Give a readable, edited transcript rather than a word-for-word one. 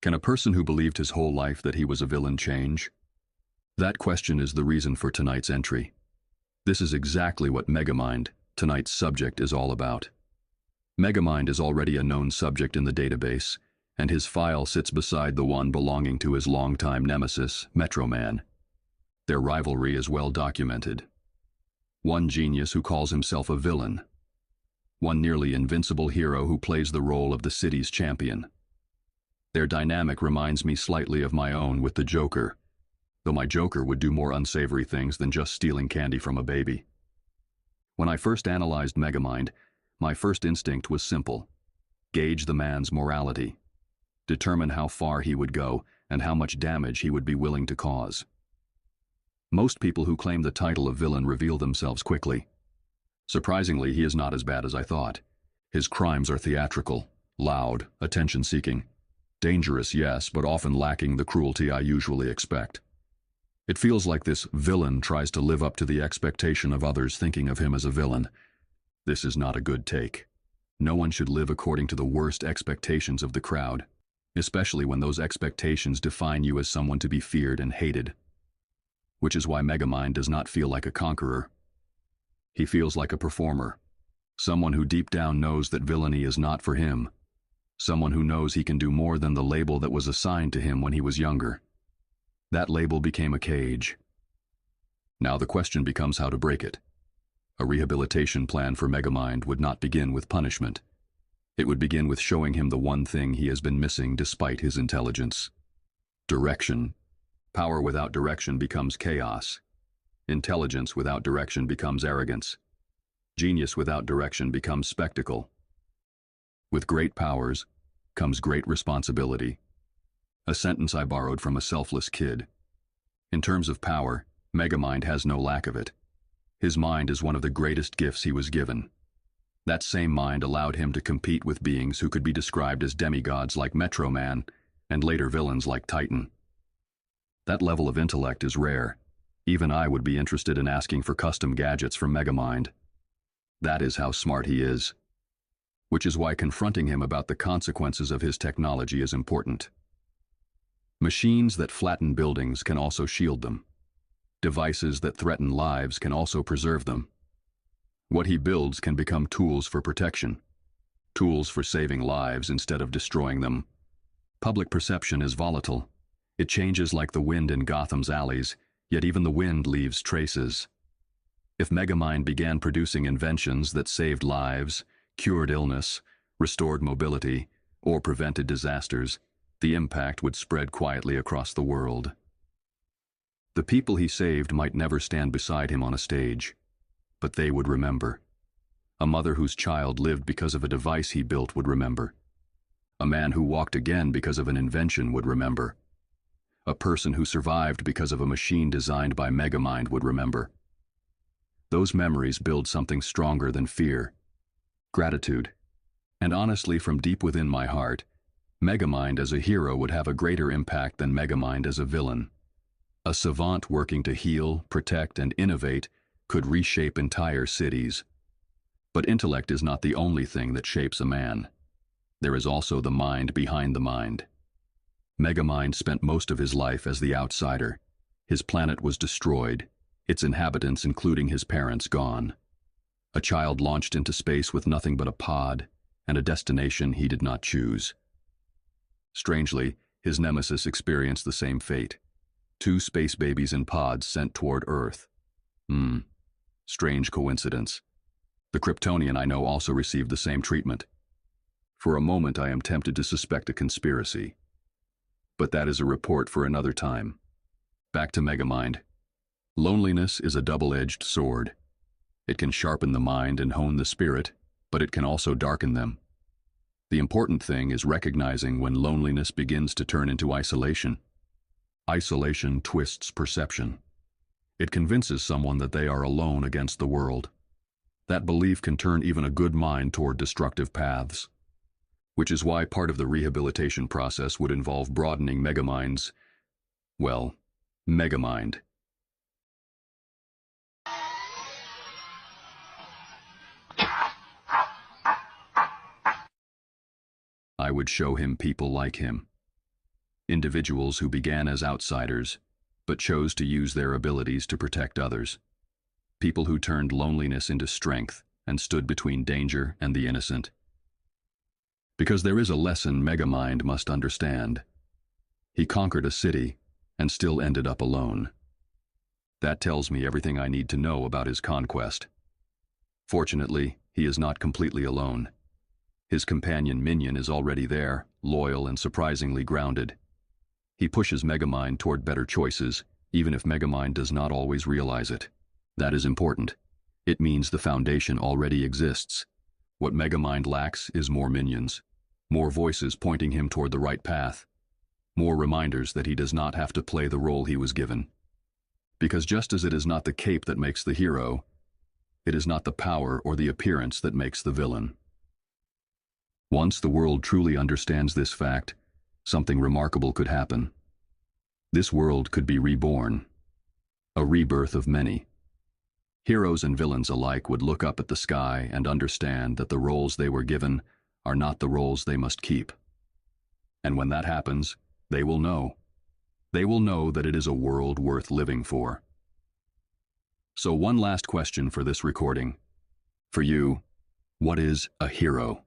Can a person who believed his whole life that he was a villain change? That question is the reason for tonight's entry. This is exactly what Megamind, tonight's subject, is all about. Megamind is already a known subject in the database, and his file sits beside the one belonging to his longtime nemesis, Metroman. Their rivalry is well documented. One genius who calls himself a villain. One nearly invincible hero who plays the role of the city's champion. Their dynamic reminds me slightly of my own with the Joker, though my Joker would do more unsavory things than just stealing candy from a baby. When I first analyzed Megamind, my first instinct was simple. Gauge the man's morality. Determine how far he would go and how much damage he would be willing to cause. Most people who claim the title of villain reveal themselves quickly. Surprisingly, he is not as bad as I thought. His crimes are theatrical, loud, attention-seeking. Dangerous, yes, but often lacking the cruelty I usually expect. It feels like this villain tries to live up to the expectation of others thinking of him as a villain. This is not a good take. No one should live according to the worst expectations of the crowd, especially when those expectations define you as someone to be feared and hated. Which is why Megamind does not feel like a conqueror. He feels like a performer, someone who deep down knows that villainy is not for him, someone who knows he can do more than the label that was assigned to him when he was younger. That label became a cage. Now the question becomes how to break it. A rehabilitation plan for Megamind would not begin with punishment. It would begin with showing him the one thing he has been missing despite his intelligence. Direction. Power without direction becomes chaos. Intelligence without direction becomes arrogance. Genius without direction becomes spectacle. With great powers comes great responsibility. A sentence I borrowed from a selfless kid. In terms of power, Megamind has no lack of it. His mind is one of the greatest gifts he was given. That same mind allowed him to compete with beings who could be described as demigods like Metroman and later villains like Titan. That level of intellect is rare. Even I would be interested in asking for custom gadgets from Megamind. That is how smart he is. Which is why confronting him about the consequences of his technology is important. Machines that flatten buildings can also shield them. Devices that threaten lives can also preserve them. What he builds can become tools for protection, tools for saving lives instead of destroying them. Public perception is volatile. It changes like the wind in Gotham's alleys, yet even the wind leaves traces. If Megamind began producing inventions that saved lives, cured illness, restored mobility, or prevented disasters, the impact would spread quietly across the world. The people he saved might never stand beside him on a stage, but they would remember. A mother whose child lived because of a device he built would remember. A man who walked again because of an invention would remember. A person who survived because of a machine designed by Megamind would remember. Those memories build something stronger than fear. Gratitude. And honestly, from deep within my heart, Megamind as a hero would have a greater impact than Megamind as a villain. A savant working to heal, protect, and innovate could reshape entire cities. But intellect is not the only thing that shapes a man. There is also the mind behind the mind. Megamind spent most of his life as the outsider. His planet was destroyed, its inhabitants, including his parents, gone. A child launched into space with nothing but a pod and a destination he did not choose. Strangely, his nemesis experienced the same fate. 2 space babies in pods sent toward Earth. Strange coincidence. The Kryptonian I know also received the same treatment. For a moment I am tempted to suspect a conspiracy. But that is a report for another time. Back to Megamind. Loneliness is a double-edged sword. It can sharpen the mind and hone the spirit, but it can also darken them. The important thing is recognizing when loneliness begins to turn into isolation. Isolation twists perception. It convinces someone that they are alone against the world. That belief can turn even a good mind toward destructive paths. Which is why part of the rehabilitation process would involve broadening Megamind's, well, Megamind. I would show him people like him. Individuals who began as outsiders, but chose to use their abilities to protect others. People who turned loneliness into strength and stood between danger and the innocent. Because there is a lesson Megamind must understand. He conquered a city and still ended up alone. That tells me everything I need to know about his conquest. Fortunately, he is not completely alone. His companion Minion is already there, loyal and surprisingly grounded. He pushes Megamind toward better choices, even if Megamind does not always realize it. That is important. It means the foundation already exists. What Megamind lacks is more minions, more voices pointing him toward the right path, more reminders that he does not have to play the role he was given. Because just as it is not the cape that makes the hero, it is not the power or the appearance that makes the villain. Once the world truly understands this fact, something remarkable could happen. This world could be reborn, a rebirth of many. Heroes and villains alike would look up at the sky and understand that the roles they were given are not the roles they must keep. And when that happens, they will know. They will know that it is a world worth living for. So one last question for this recording. For you, what is a hero?